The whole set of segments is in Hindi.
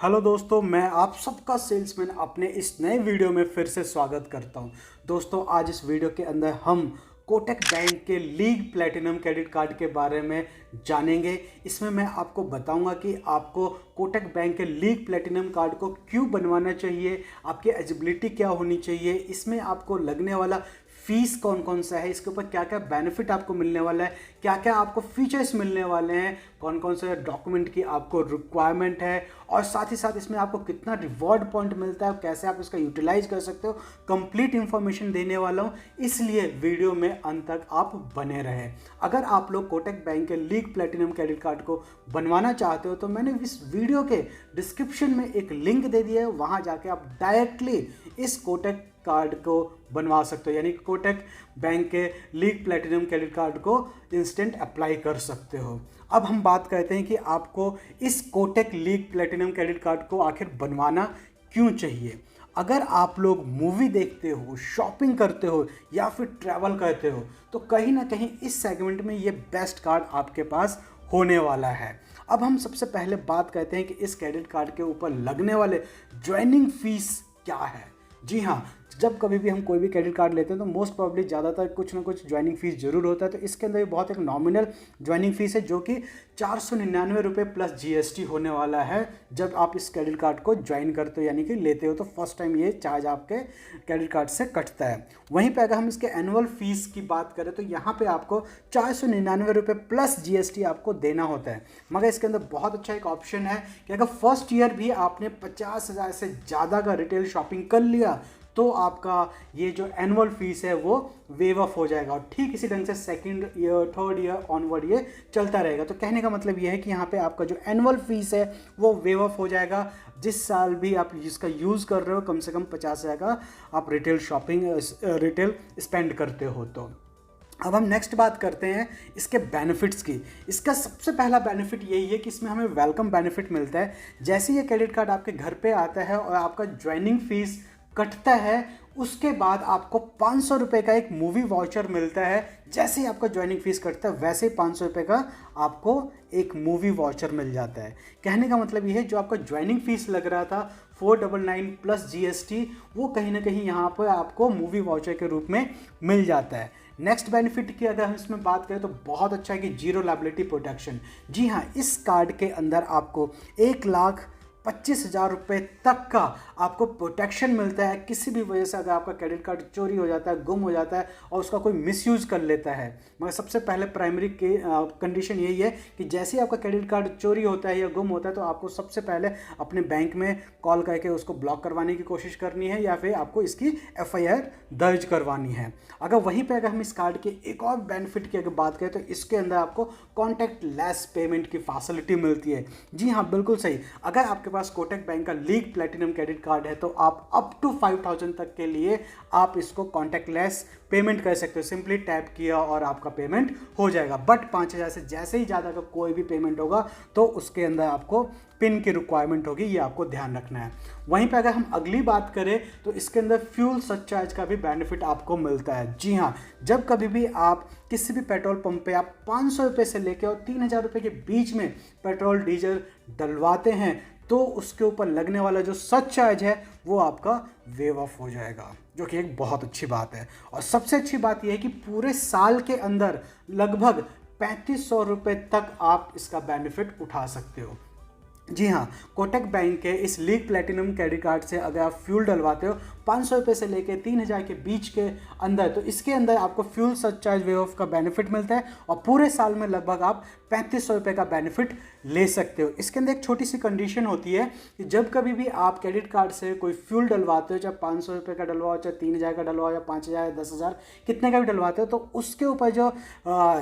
हेलो दोस्तों, मैं आप सबका सेल्समैन अपने इस नए वीडियो में फिर से स्वागत करता हूं। दोस्तों, आज इस वीडियो के अंदर हम कोटक बैंक के लीग प्लैटिनम क्रेडिट कार्ड के बारे में जानेंगे। इसमें मैं आपको बताऊंगा कि आपको कोटक बैंक के लीग प्लैटिनम कार्ड को क्यों बनवाना चाहिए, आपकी एलिजिबिलिटी क्या होनी चाहिए, इसमें आपको लगने वाला फीस कौन कौन सा है, इसके ऊपर क्या क्या बेनिफिट आपको मिलने वाला है, क्या क्या आपको फीचर्स मिलने वाले हैं, कौन कौन से डॉक्यूमेंट की आपको रिक्वायरमेंट है और साथ ही साथ इसमें आपको कितना रिवॉर्ड पॉइंट मिलता है और कैसे आप इसका यूटिलाइज कर सकते हो, कंप्लीट इंफॉर्मेशन देने वाला हूं। इसलिए वीडियो में अंत तक आप बने रहे। अगर आप लोग कोटक बैंक के लीग प्लैटिनम क्रेडिट कार्ड को बनवाना चाहते हो तो मैंने इस वीडियो के डिस्क्रिप्शन में एक लिंक दे दिया है, वहां जाके आप डायरेक्टली इस कोटक कार्ड को बनवा सकते हो, यानी कोटक बैंक के लीग प्लैटिनम क्रेडिट कार्ड को इंस्टेंट अप्लाई कर सकते हो। अब हम बात करते हैं कि आपको इस Kotak league platinum credit card को आखिर बनवाना क्यों चाहिए। अगर आप लोग मूवी देखते हो, शॉपिंग करते हो या फिर ट्रैवल करते हो तो कहीं ना कहीं इस सेगमेंट में ये बेस्ट कार्ड आपके पास होने वाला है। अब हम सबसे पहले बात करते हैं कि इस क्रेडिट कार्ड के ऊपर लगने वाले ज्वाइनिंग फीस क्या है। जी हाँ, जब कभी भी हम कोई भी क्रेडिट कार्ड लेते हैं तो मोस्ट प्रॉब्ली ज़्यादातर कुछ ना कुछ ज्वाइनिंग फीस जरूर होता है। तो इसके अंदर भी बहुत एक नॉमिनल ज्वाइनिंग फीस है जो कि 499 रुपये प्लस जीएसटी होने वाला है जब आप इस क्रेडिट कार्ड को ज्वाइन करते हो, यानी कि लेते हो तो फर्स्ट टाइम ये चार्ज आपके क्रेडिट कार्ड से कटता है। वहीं पर अगर हम इसके एनुअल फीस की बात करें तो यहाँ पर आपको 499 रुपये प्लस जीएसटी आपको देना होता है। मगर इसके अंदर बहुत अच्छा एक ऑप्शन है कि अगर फर्स्ट ईयर भी आपने 50,000 से ज़्यादा का रिटेल शॉपिंग कर लिया तो आपका ये जो एनुअल फीस है वो वेव ऑफ हो जाएगा और ठीक इसी ढंग से second year, third year onward ये चलता रहेगा। तो कहने का मतलब ये है कि यहाँ पे आपका जो एनुअल फीस है वो वेव ऑफ हो जाएगा जिस साल भी आप इसका यूज़ कर रहे हो, कम से कम 50,000 का आप रिटेल शॉपिंग रिटेल स्पेंड करते हो। तो अब हम नेक्स्ट बात करते हैं इसके बेनिफिट्स की। इसका सबसे पहला बेनिफिट यही है कि इसमें हमें वेलकम बेनिफिट मिलता है। जैसे ये क्रेडिट कार्ड आपके घर पे आता है और आपका ज्वाइनिंग फीस कटता है, उसके बाद आपको 500 रुपये का एक मूवी वाउचर मिलता है। जैसे ही आपका ज्वाइनिंग फीस कटता है वैसे ही 500 रुपये का आपको एक मूवी वाउचर मिल जाता है। कहने का मतलब ये है जो आपका ज्वाइनिंग फीस लग रहा था 499 प्लस जीएसटी, वो कहीं ना कहीं यहाँ पर आपको मूवी वाउचर के रूप में मिल जाता है। नेक्स्ट बेनिफिट की अगर हम इसमें बात करें तो बहुत अच्छा है कि जीरो लायबिलिटी प्रोटेक्शन। जी हाँ, इस कार्ड के अंदर आपको 1,25,000 रुपये तक का आपको प्रोटेक्शन मिलता है। किसी भी वजह से अगर आपका क्रेडिट कार्ड चोरी हो जाता है, गुम हो जाता है और उसका कोई मिसयूज़ कर लेता है, मगर सबसे पहले प्राइमरी कंडीशन यही है कि जैसे ही आपका क्रेडिट कार्ड चोरी होता है या गुम होता है तो आपको सबसे पहले अपने बैंक में कॉल करके उसको ब्लॉक करवाने की कोशिश करनी है या फिर आपको इसकी एफआईआर दर्ज करवानी है। अगर वहीं पर अगर हम इस कार्ड के एक और बेनिफिट की अगर बात करें तो इसके अंदर आपको कॉन्टैक्ट लेस पेमेंट की फैसिलिटी मिलती है। जी हाँ, बिल्कुल सही। अगर आपके पास कोटक बैंक का लीग प्लैटिनम क्रेडिट कार्ड है तो आप अप टू 5,000 तक के लिए आप इसको कॉन्टैक्टलेस पेमेंट कर सकते हो। सिंपली टैप किया और आपका पेमेंट हो जाएगा। बट 5,000 से जैसे ही ज़्यादा का कोई भी पेमेंट होगा तो उसके अंदर आपको पिन की रिक्वायरमेंट होगी, ये आपको ध्यान रखना है। वहीं पे अगर हम अगली बात करें तो इसके अंदर फ्यूल सरचार्ज का भी बेनिफिट आपको मिलता है। जी हाँ, जब कभी भी आप किसी भी पेट्रोल पंप पे आप 500 रुपये से लेकर और 3,000 रुपये के बीच में पेट्रोल डीजल डलवाते हैं तो उसके ऊपर लगने वाला जो सरचार्ज है वो आपका वेव ऑफ हो जाएगा, जो कि एक बहुत अच्छी बात है। और सबसे अच्छी बात यह है कि पूरे साल के अंदर लगभग 3,500 रुपये तक आप इसका बेनिफिट उठा सकते हो। जी हाँ, कोटक बैंक के इस लीग प्लैटिनम क्रेडिट कार्ड से अगर आप फ्यूल डलवाते हो 500 रुपये से लेकर 3,000 के बीच के अंदर, तो इसके अंदर आपको फ्यूल सरचार्ज वेव ऑफ का बेनिफिट मिलता है और पूरे साल में लगभग आप 3,500 रुपये का बेनिफिट ले सकते हो। इसके अंदर एक छोटी सी कंडीशन होती है कि जब कभी भी आप क्रेडिट कार्ड से कोई फ्यूल डलवाते हो, चाहे 500 रुपये का डलवाओ, चाहे 3,000 का डलवाओ या 5,000 या 10,000 कितने का भी डलवाते हो, तो उसके ऊपर जो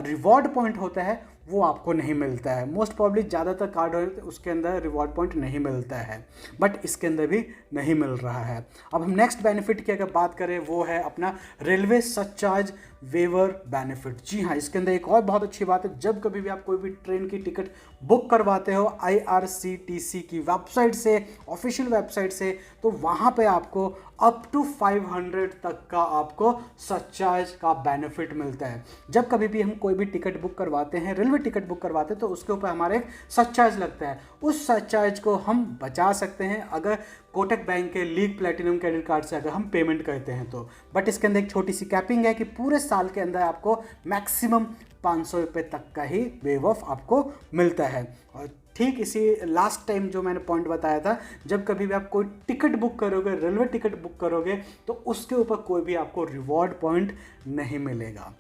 रिवॉर्ड पॉइंट होता है वो आपको नहीं मिलता है। मोस्ट प्रॉब्ली ज़्यादातर कार्ड हो उसके अंदर रिवॉर्ड पॉइंट नहीं मिलता है, बट इसके अंदर भी नहीं मिल रहा है। अब हम नेक्स्ट बेनिफिट की अगर बात करें वो है अपना रेलवे सरचार्ज वेवर बेनिफिट। जी हाँ, इसके अंदर एक और बहुत अच्छी बात है, जब कभी भी आप कोई भी ट्रेन की टिकट बुक करवाते हो IRCTC की वेबसाइट से, ऑफिशियल वेबसाइट से, तो वहाँ पे आपको अप टू 500 तक का आपको सरचार्ज का बेनिफिट मिलता है। जब कभी भी हम कोई भी टिकट बुक करवाते हैं, रेलवे टिकट बुक करवाते हैं, तो उसके ऊपर हमारा एक सरचार्ज लगता है। उस सरचार्ज को हम बचा सकते हैं अगर कोटक बैंक के लीग प्लेटिनम क्रेडिट कार्ड से अगर हम पेमेंट करते हैं तो। बट इसके अंदर एक छोटी सी कैपिंग है कि पूरे साल के अंदर आपको मैक्सिमम 500 रुपये तक का ही वेव ऑफ आपको मिलता है। और ठीक इसी लास्ट टाइम जो मैंने पॉइंट बताया था, जब कभी भी आप कोई टिकट बुक करोगे, रेलवे टिकट बुक करोगे, तो उसके ऊपर कोई भी आपको रिवॉर्ड पॉइंट नहीं मिलेगा।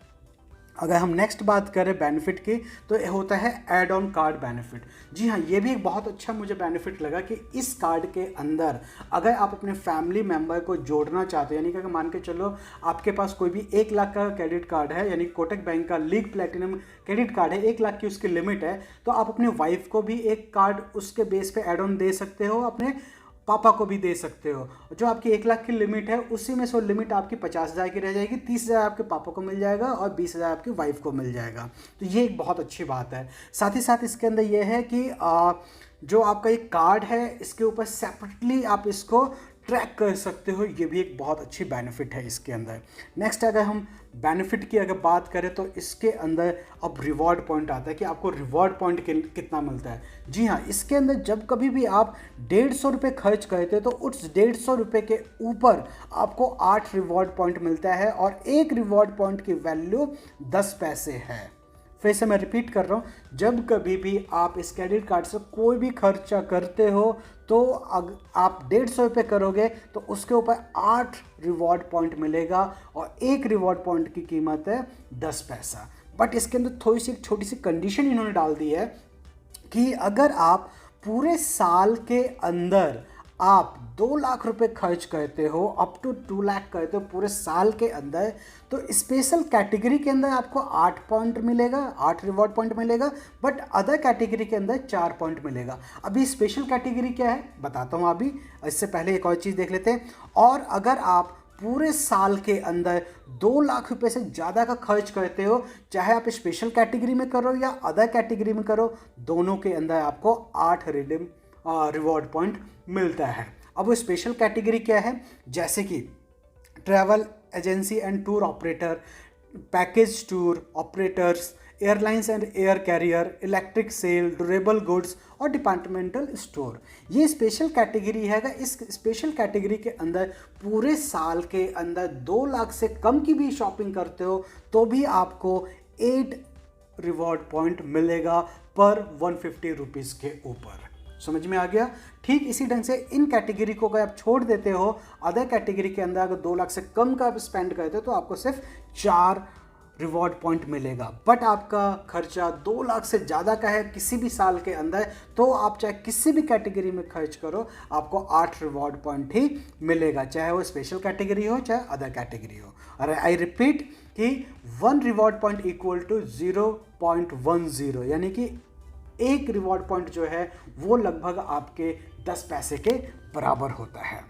अगर हम नेक्स्ट बात करें बेनिफिट की, तो ये होता है ऐड ऑन कार्ड बेनिफिट। जी हाँ, ये भी एक बहुत अच्छा मुझे बेनिफिट लगा कि इस कार्ड के अंदर अगर आप अपने फैमिली मेंबर को जोड़ना चाहते हो, यानी कि अगर मान के चलो आपके पास कोई भी 1 लाख का क्रेडिट कार्ड है, यानी कोटक बैंक का लीग प्लेटिनम क्रेडिट कार्ड है, 1 लाख की उसकी लिमिट है, तो आप अपनी वाइफ को भी एक कार्ड उसके बेस पे ऐड ऑन दे सकते हो, अपने पापा को भी दे सकते हो। जो आपकी 1 लाख की लिमिट है, उसी में से लिमिट आपकी 50,000 की रह जाएगी, 30,000 आपके पापा को मिल जाएगा और 20,000 आपकी वाइफ को मिल जाएगा। तो ये एक बहुत अच्छी बात है। साथ ही साथ इसके अंदर ये है कि जो आपका एक कार्ड है, इसके ऊपर सेपरेटली आप इसको ट्रैक कर सकते हो। ये भी एक बहुत अच्छी बेनिफिट है इसके अंदर। नेक्स्ट अगर हम बेनिफिट की अगर बात करें, तो इसके अंदर अब रिवॉर्ड पॉइंट आता है कि आपको रिवॉर्ड पॉइंट कितना मिलता है। जी हाँ, इसके अंदर जब कभी भी आप 150 रुपये खर्च करते हो, तो उस 150 रुपये के ऊपर आपको 8 रिवॉर्ड पॉइंट मिलता है और एक रिवॉर्ड पॉइंट की वैल्यू 10 पैसे है। फिर से मैं रिपीट कर रहा हूँ, जब कभी भी आप इस क्रेडिट कार्ड से कोई भी खर्चा करते हो, तो आप 150 रुपये करोगे तो उसके ऊपर 8 रिवॉर्ड पॉइंट मिलेगा और एक रिवॉर्ड पॉइंट की कीमत है 10 पैसा। बट इसके अंदर थोड़ी सी एक छोटी सी कंडीशन इन्होंने डाल दी है कि अगर आप पूरे साल के अंदर आप 2 लाख रुपए खर्च करते हो, अप टू 2 लाख करते हो पूरे साल के अंदर, तो स्पेशल कैटेगरी के अंदर आपको 8 पॉइंट मिलेगा, 8 रिवॉर्ड पॉइंट मिलेगा। बट अदर कैटेगरी के अंदर 4 पॉइंट मिलेगा। अभी स्पेशल कैटेगरी क्या है बताता हूँ अभी, इससे पहले एक और चीज़ देख लेते हैं। और अगर आप पूरे साल के अंदर 2 लाख रुपए से ज़्यादा का खर्च करते हो, चाहे आप स्पेशल कैटेगरी में करो या अदर कैटेगरी में करो, दोनों के अंदर आपको 8 रिवॉर्ड पॉइंट मिलता है। अब वो स्पेशल कैटेगरी क्या है, जैसे कि travel agency and tour operator, package tour operators, airlines and air carrier, electric sale, durable goods और डिपार्टमेंटल स्टोर, ये स्पेशल कैटेगरी है। इस स्पेशल कैटेगरी के अंदर पूरे साल के अंदर 2 लाख से कम की भी शॉपिंग करते हो तो भी आपको 8 रिवॉर्ड पॉइंट मिलेगा पर 150 रुपीज़ के ऊपर। समझ में आ गया? ठीक इसी ढंग से इन कैटेगरी को अगर आप छोड़ देते हो, अदर कैटेगरी के अंदर अगर 2 लाख से कम का आप स्पेंड करते हो तो आपको सिर्फ 4 रिवॉर्ड पॉइंट मिलेगा। बट आपका खर्चा 2 लाख से ज़्यादा का है किसी भी साल के अंदर, तो आप चाहे किसी भी कैटेगरी में खर्च करो, आपको 8 रिवॉर्ड पॉइंट ही मिलेगा, चाहे वो स्पेशल कैटेगरी हो चाहे अदर कैटेगरी हो। और आई रिपीट कि 1 रिवॉर्ड पॉइंट इक्वल टू 0.10, यानी कि एक रिवॉर्ड पॉइंट जो है वो लगभग आपके 10 पैसे के बराबर होता है।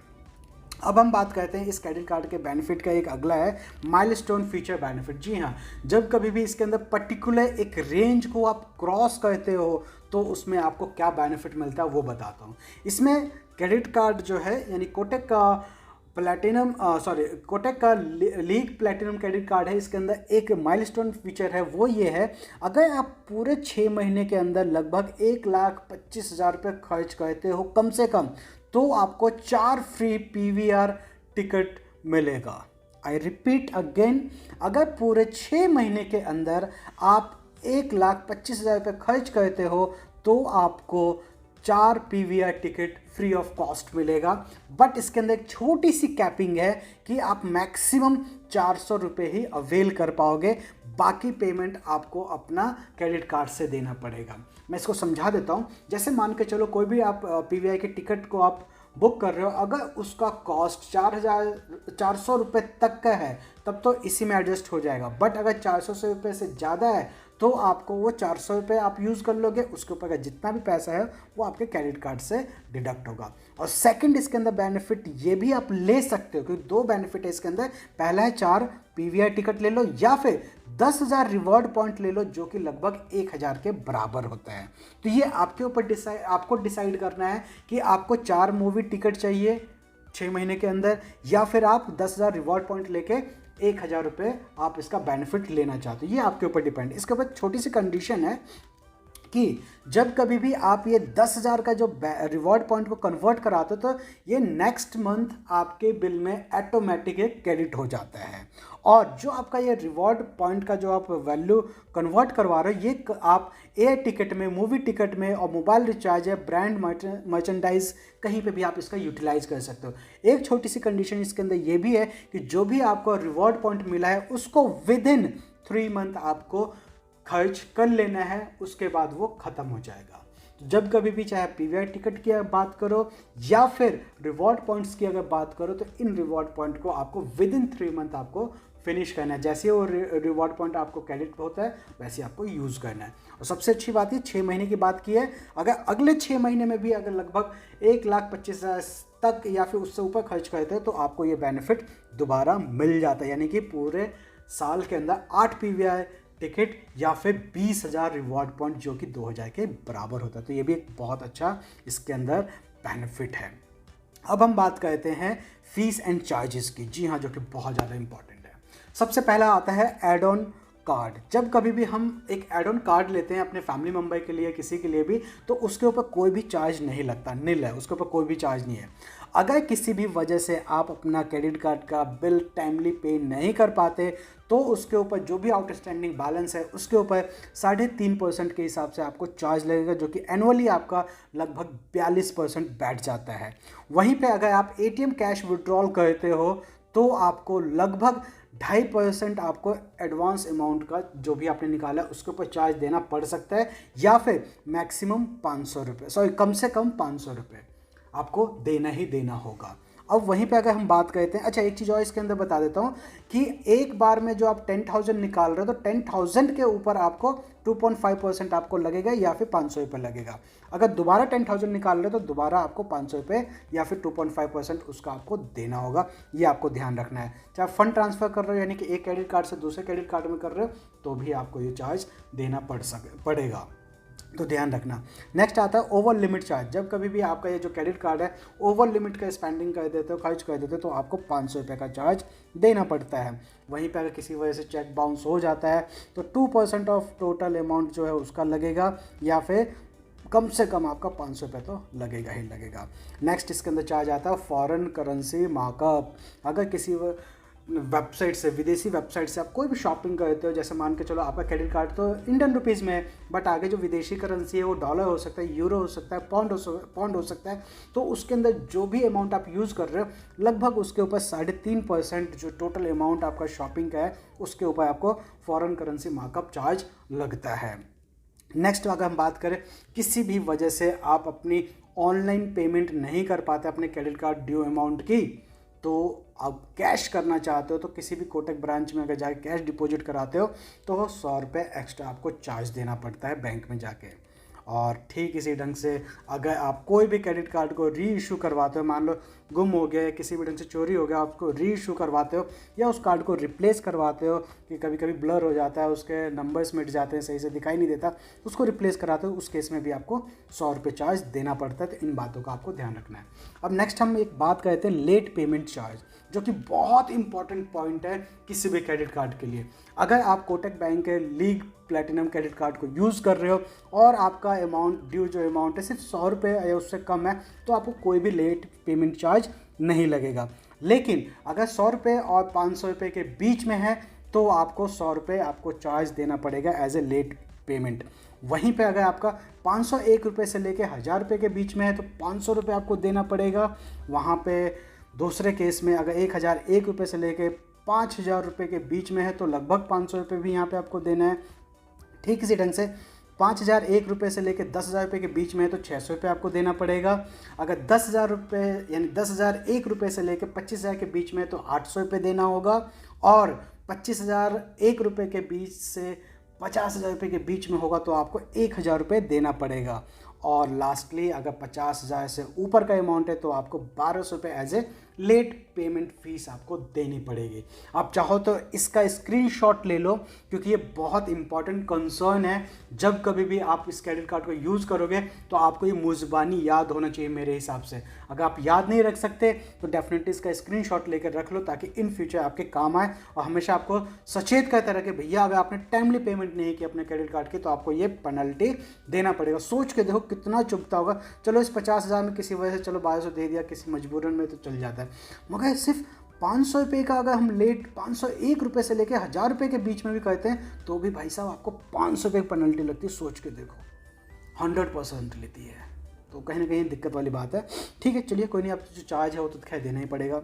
अब हम बात करते हैं इस क्रेडिट कार्ड के बेनिफिट का। एक अगला है माइलस्टोन फीचर बेनिफिट। जी हाँ, जब कभी भी इसके अंदर पर्टिकुलर एक रेंज को आप क्रॉस करते हो तो उसमें आपको क्या बेनिफिट मिलता है वो बताता हूँ। इसमें क्रेडिट कार्ड जो है, यानी कोटक का कोटक का लीग प्लेटिनम क्रेडिट कार्ड है, इसके अंदर एक माइलस्टोन फीचर है, वो ये है, अगर आप पूरे 6 महीने के अंदर लगभग 1,25,000 रुपये खर्च करते हो कम से कम, तो आपको 4 फ्री PVR टिकट मिलेगा। आई रिपीट अगेन, अगर पूरे 6 महीने के अंदर आप 1,25,000 रुपये खर्च करते हो तो आपको 4 PVR ticket free of cost मिलेगा। बट इसके अंदर एक छोटी सी कैपिंग है कि आप मैक्सिमम 400 रुपये ही अवेल कर पाओगे, बाकी पेमेंट आपको अपना क्रेडिट कार्ड से देना पड़ेगा। मैं इसको समझा देता हूँ। जैसे मान के चलो कोई भी आप PVR के टिकट को आप बुक कर रहे हो, अगर उसका कॉस्ट 4,400 रुपये तक का है तब तो इसी में एडजस्ट हो जाएगा। बट अगर 400 रुपये से ज़्यादा है तो आपको वो 400 रुपये आप यूज़ कर लोगे, उसके ऊपर का जितना भी पैसा है वो आपके क्रेडिट कार्ड से डिडक्ट होगा। और सेकंड इसके अंदर बेनिफिट ये भी आप ले सकते हो, क्योंकि दो बेनिफिट है इसके अंदर। पहला है 4 पीवीआई टिकट ले लो या फिर 10,000 रिवॉर्ड पॉइंट ले लो, जो कि लगभग 1,000 के बराबर होता है। तो ये आपके ऊपर आपको डिसाइड करना है कि आपको 4 मूवी टिकट चाहिए 6 महीने के अंदर, या फिर आप 10,000 रिवॉर्ड पॉइंट लेके 1,000 रुपये आप इसका बेनिफिट लेना चाहते हो। ये आपके ऊपर डिपेंड। इसके बाद छोटी सी कंडीशन है कि जब कभी भी आप ये 10,000 का जो रिवॉर्ड पॉइंट को कन्वर्ट कराते हो, तो ये नेक्स्ट मंथ आपके बिल में ऑटोमेटिक क्रेडिट हो जाता है। और जो आपका ये रिवॉर्ड पॉइंट का जो आप वैल्यू कन्वर्ट करवा रहे हो, ये आप एयर टिकट में, मूवी टिकट में और मोबाइल रिचार्ज है, ब्रांड मर्चेंडाइज, कहीं पे भी आप इसका यूटिलाइज कर सकते हो। एक छोटी सी कंडीशन इसके अंदर ये भी है कि जो भी आपको रिवॉर्ड पॉइंट मिला है उसको विद इन 3 मंथ आपको खर्च कर लेना है, उसके बाद वो ख़त्म हो जाएगा। तो जब कभी भी चाहे पीवीआई टिकट की बात करो या फिर रिवॉर्ड पॉइंट्स की अगर बात करो, तो इन रिवॉर्ड पॉइंट को आपको विद इन 3 मंथ आपको फिनिश करना है। जैसे वो रिवॉर्ड पॉइंट आपको क्रेडिट होता है वैसे आपको यूज़ करना है। और सबसे अच्छी बात है 6 महीने की बात की है, अगर अगले 6 महीने में भी अगर लगभग 1,25,000 तक या फिर उससे ऊपर खर्च करते हो, तो आपको ये बेनिफिट दोबारा मिल जाता है। यानी कि पूरे साल के अंदर 8 पीवीआई टिकट या फिर 20,000 रिवॉर्ड पॉइंट, जो कि 2,000 के बराबर होता है। तो ये भी एक बहुत अच्छा इसके अंदर बेनिफिट है। अब हम बात करते हैं फीस एंड चार्जेस की। जी हाँ, जो कि बहुत ज़्यादा इंपॉर्टेंट है। सबसे पहला आता है एड ऑन कार्ड। जब कभी भी हम एक एड ऑन कार्ड लेते हैं अपने फैमिली मेम्बर के लिए, किसी के लिए भी, तो उसके ऊपर कोई भी चार्ज नहीं लगता, निल है, उसके ऊपर कोई भी चार्ज नहीं है। अगर किसी भी वजह से आप अपना क्रेडिट कार्ड का बिल टाइमली पे नहीं कर पाते, तो उसके ऊपर जो भी आउटस्टैंडिंग बैलेंस है उसके ऊपर 3.5% के हिसाब से आपको चार्ज लगेगा, जो कि एनुअली आपका लगभग 42% बैठ जाता है। वहीं पे अगर आप एटीएम कैश विड्रॉल करते हो, तो आपको लगभग 2.5% आपको एडवांस अमाउंट का जो भी आपने निकाला है उसके ऊपर चार्ज देना पड़ सकता है, या फिर मैक्सिमम 500 रुपये, सॉरी कम से कम 500 रुपये आपको देना ही देना होगा। अब वहीं पे अगर हम बात करते हैं, अच्छा एक चीज़ और इसके अंदर बता देता हूँ कि एक बार में जो आप 10,000 निकाल रहे हो, तो 10,000 के ऊपर आपको 2.5% आपको लगेगा या फिर 500 रुपये लगेगा। अगर दोबारा 10,000 निकाल रहे हो, तो दोबारा आपको 500 रुपये या फिर 2.5% उसका आपको देना होगा। ये आपको ध्यान रखना है। चाहे फंड ट्रांसफ़र कर रहे हो, यानी कि एक क्रेडिट कार्ड से दूसरे क्रेडिट कार्ड में कर रहे हो, तो भी आपको ये चार्ज देना पड़ेगा, तो ध्यान रखना। नेक्स्ट आता है ओवर लिमिट चार्ज। जब कभी भी आपका ये जो क्रेडिट कार्ड है ओवर लिमिट का स्पेंडिंग कर देते हो, खर्च कर देते हो, तो आपको 500 रुपये का चार्ज देना पड़ता है। वहीं पर अगर किसी वजह से चेक बाउंस हो जाता है, तो 2% ऑफ टोटल अमाउंट जो है उसका लगेगा, या फिर कम से कम आपका 500 रुपये तो लगेगा ही लगेगा। नेक्स्ट इसके अंदर चार्ज आता है फॉरेन करेंसी मार्कअप। अगर किसी वेबसाइट से, विदेशी वेबसाइट से आप कोई भी शॉपिंग करते हो, जैसे मान के चलो आपका क्रेडिट कार्ड तो इंडियन रुपीज़ में है, बट आगे जो विदेशी करेंसी है वो डॉलर हो सकता है, यूरो हो सकता है, पौंड हो सकता है, तो उसके अंदर जो भी अमाउंट आप यूज़ कर रहे हो, लगभग उसके ऊपर 3.5% जो टोटल अमाउंट आपका शॉपिंग का है उसके ऊपर आपको फॉरेन करेंसी मार्कअप चार्ज लगता है। नेक्स्ट अगर हम बात करें, किसी भी वजह से आप अपनी ऑनलाइन पेमेंट नहीं कर पाते अपने क्रेडिट कार्ड ड्यू अमाउंट की, तो आप कैश करना चाहते हो, तो किसी भी कोटक ब्रांच में अगर जाके कैश डिपॉजिट कराते हो, तो वो 100 रुपये एक्स्ट्रा आपको चार्ज देना पड़ता है बैंक में जाके। और ठीक इसी ढंग से अगर आप कोई भी क्रेडिट कार्ड को री इशू करवाते हो, मान लो गुम हो गया या किसी भी ढंग से चोरी हो गया, आपको री इशू करवाते हो या उस कार्ड को रिप्लेस करवाते हो, कि कभी कभी ब्लर हो जाता है, उसके नंबर्स मिट जाते हैं, सही से दिखाई नहीं देता, उसको रिप्लेस कराते हो, उस केस में भी आपको 100 रुपये चार्ज देना पड़ता है। तो इन बातों का आपको ध्यान रखना है। अब नेक्स्ट हम एक बात करते हैं लेट पेमेंट चार्ज, जो कि बहुत इंपॉर्टेंट पॉइंट है किसी भी क्रेडिट कार्ड के लिए। अगर आप कोटक बैंक के लीग प्लैटिनम क्रेडिट कार्ड को यूज़ कर रहे हो और आपका अमाउंट ड्यू जो अमाउंट है सिर्फ 100 रुपये या उससे कम है, तो आपको कोई भी लेट पेमेंट चार्ज नहीं लगेगा। लेकिन अगर 100 रुपये और 500 रुपये के बीच में है, तो आपको 100 रुपये आपको चार्ज देना पड़ेगा एज ए लेट पेमेंट। वहीं पे अगर आपका 501 रुपये से लेके 1000 रुपये के बीच में है, तो 500 रुपये आपको देना पड़ेगा। वहाँ पे दूसरे केस में अगर 1001 रुपये से लेके 5000 रुपये के बीच में है, तो लगभग 500 रुपये भी यहाँ पे आपको देना है। ठीक इसी ढंग से 5001 रुपये से लेकर 10,000 रुपये के बीच में है, तो 600 रुपये आपको देना पड़ेगा। अगर 10,000 रुपये यानी 10,001 रुपये से लेकर 25,000 के बीच में है, तो 800 रुपये देना होगा। और 25,001 रुपये के बीच से 50,000 रुपये के बीच में होगा तो आपको 1,000 रुपये देना पड़ेगा। और लास्टली अगर 50,000 से ऊपर का अमाउंट है तो आपको 1,200 रुपये as a late payment fees आपको देनी पड़ेगी। आप चाहो तो इसका स्क्रीनशॉट ले लो, क्योंकि ये बहुत इंपॉर्टेंट कंसर्न है। जब कभी भी आप इस क्रेडिट कार्ड को यूज़ करोगे तो आपको ये मुज़बानी याद होना चाहिए मेरे हिसाब से। अगर आप याद नहीं रख सकते तो डेफिनेटली इसका स्क्रीनशॉट लेकर रख लो, ताकि इन फ्यूचर आपके काम आए। और हमेशा आपको सचेत करते रहे कि भैया अगर आपने टाइमली पेमेंट नहीं की अपने क्रेडिट कार्ड की तो आपको ये पेनल्टी देना पड़ेगा। सोच के देखो कितना चुभता होगा। चलो इस 50,000 में किसी वजह से चलो 1,200 दे दिया, किसी मजबूरन में तो चल जाता है, मगर सिर्फ 500 रुपये का अगर हम लेट 501 रुपये से लेकर 1,000 रुपये के बीच में भी करते हैं तो भी भाई साहब आपको 500 रुपये की पेनल्टी लगती है। सोच के देखो, 100% लेती है, तो कहीं ना कहीं दिक्कत वाली बात है। ठीक है, चलिए कोई नहीं, आप जो चार्ज है वो तो खैर देना ही पड़ेगा।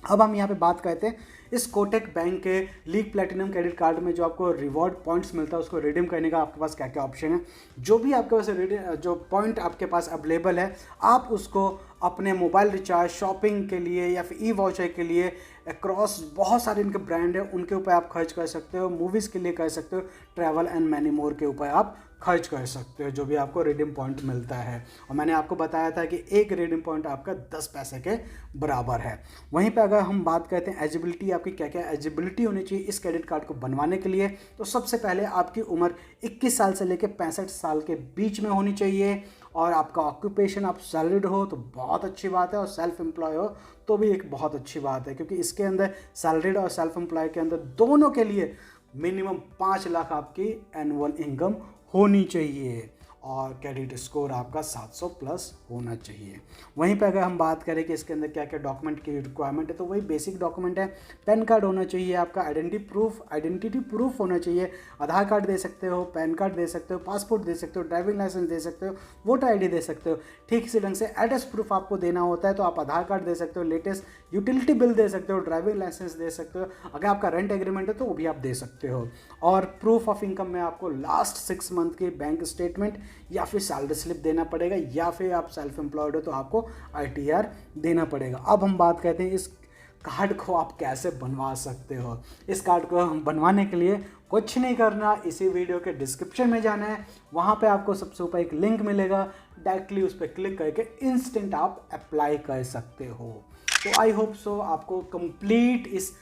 अब हम यहाँ पे बात करते हैं इस कोटक बैंक के लीग प्लेटिनम क्रेडिट कार्ड में जो आपको रिवॉर्ड पॉइंट्स मिलता है उसको रिडीम करने का आपके पास क्या क्या ऑप्शन है। जो भी आपके पास जो पॉइंट आपके पास अवेलेबल है, आप उसको अपने मोबाइल रिचार्ज, शॉपिंग के लिए या फिर ई वाउचर के लिए अक्रॉस बहुत सारे इनके ब्रांड है उनके ऊपर आप खर्च कर सकते हो। मूवीज़ के लिए कर सकते हो, ट्रैवल एंड मैनी मोर के ऊपर आप खर्च कर सकते हो, जो भी आपको रिडीम पॉइंट मिलता है। और मैंने आपको बताया था कि एक रिडीम पॉइंट आपका 10 पैसे के बराबर है। वहीं पे अगर हम बात करते हैं एलिजिबिलिटी, आपकी क्या क्या एलिजिबिलिटी होनी चाहिए इस क्रेडिट कार्ड को बनवाने के लिए, तो सबसे पहले आपकी उम्र 21 साल से लेकर 65 साल के बीच में होनी चाहिए। और आपका ऑक्यूपेशन, आप सैलरीड हो तो बहुत अच्छी बात है, और सेल्फ एम्प्लॉय हो तो भी एक बहुत अच्छी बात है, क्योंकि इसके अंदर सैलरीड और सेल्फ एम्प्लॉय के अंदर दोनों के लिए मिनिमम 5 लाख आपकी एनुअल इनकम होनी चाहिए। और क्रेडिट स्कोर आपका 700 प्लस होना चाहिए। वहीं पे अगर हम बात करें कि इसके अंदर क्या क्या डॉक्यूमेंट की रिक्वायरमेंट है, तो वही बेसिक डॉक्यूमेंट है। पैन कार्ड होना चाहिए आपका, आइडेंटिटी प्रूफ होना चाहिए। आधार कार्ड दे सकते हो, पैन कार्ड दे सकते हो, पासपोर्ट दे सकते हो, ड्राइविंग लाइसेंस दे सकते हो, वोटर आईडी दे सकते हो। ठीक इसी ढंग से एड्रेस प्रूफ आपको देना होता है तो आप आधार कार्ड दे सकते हो, लेटेस्ट यूटिलिटी बिल दे सकते हो, ड्राइविंग लाइसेंस दे सकते हो। अगर आपका रेंट एग्रीमेंट है तो वो भी आप दे सकते हो। और प्रूफ ऑफ इनकम में आपको लास्ट 6 मंथ की बैंक स्टेटमेंट या फिर सैलरी स्लिप देना पड़ेगा, या फिर आप सेल्फ एम्प्लॉयड हो तो आपको ITR देना पड़ेगा। अब हम बात करते हैं इस कार्ड को आप कैसे बनवा सकते हो। इस कार्ड को हम बनवाने के लिए कुछ नहीं करना, इसी वीडियो के डिस्क्रिप्शन में जाना है, वहाँ पे आपको सबसे ऊपर एक लिंक मिलेगा, डायरेक्टली उस पर क्लिक करके इंस्टेंट आप अप्लाई कर सकते हो। तो आई होप सो आपको कंप्लीट इस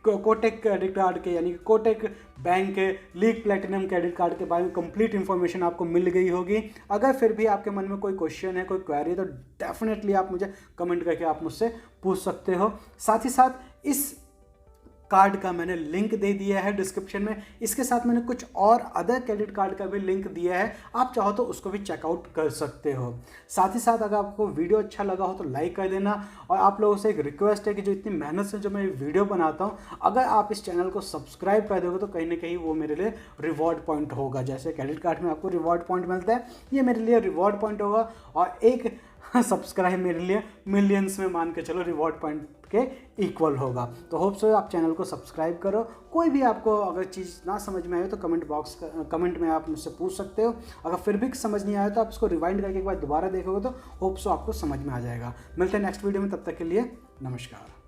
कोटक क्रेडिट कार्ड के यानी कि कोटक बैंक के लीग प्लेटिनम क्रेडिट कार्ड के बारे में कंप्लीट इन्फॉर्मेशन आपको मिल गई होगी। अगर फिर भी आपके मन में कोई क्वेश्चन है, कोई क्वेरी है, तो डेफिनेटली आप मुझे कमेंट करके आप मुझसे पूछ सकते हो। साथ ही साथ इस कार्ड का मैंने लिंक दे दिया है डिस्क्रिप्शन में। इसके साथ मैंने कुछ और अदर क्रेडिट कार्ड का भी लिंक दिया है, आप चाहो तो उसको भी चेकआउट कर सकते हो। साथ ही साथ अगर आपको वीडियो अच्छा लगा हो तो लाइक कर देना। और आप लोगों से एक रिक्वेस्ट है कि जो इतनी मेहनत से जो मैं वीडियो बनाता हूँ, अगर आप इस चैनल को सब्सक्राइब कर दोगे तो कहीं ना कहीं वो मेरे लिए रिवॉर्ड पॉइंट होगा। जैसे क्रेडिट कार्ड में आपको रिवॉर्ड पॉइंट मिलता है, ये मेरे लिए रिवॉर्ड पॉइंट होगा। और एक सब्सक्राइब मेरे लिए मिलियंस में मान के चलो रिवॉर्ड पॉइंट के इक्वल होगा। तो होप सो आप चैनल को सब्सक्राइब करो। कोई भी आपको अगर चीज़ ना समझ में आए तो कमेंट में आप मुझसे पूछ सकते हो। अगर फिर भी समझ नहीं आया तो आप इसको रिवाइंड करके एक बार दोबारा देखोगे तो होप सो आपको समझ में आ जाएगा। मिलते हैं नेक्स्ट वीडियो में, तब तक के लिए नमस्कार।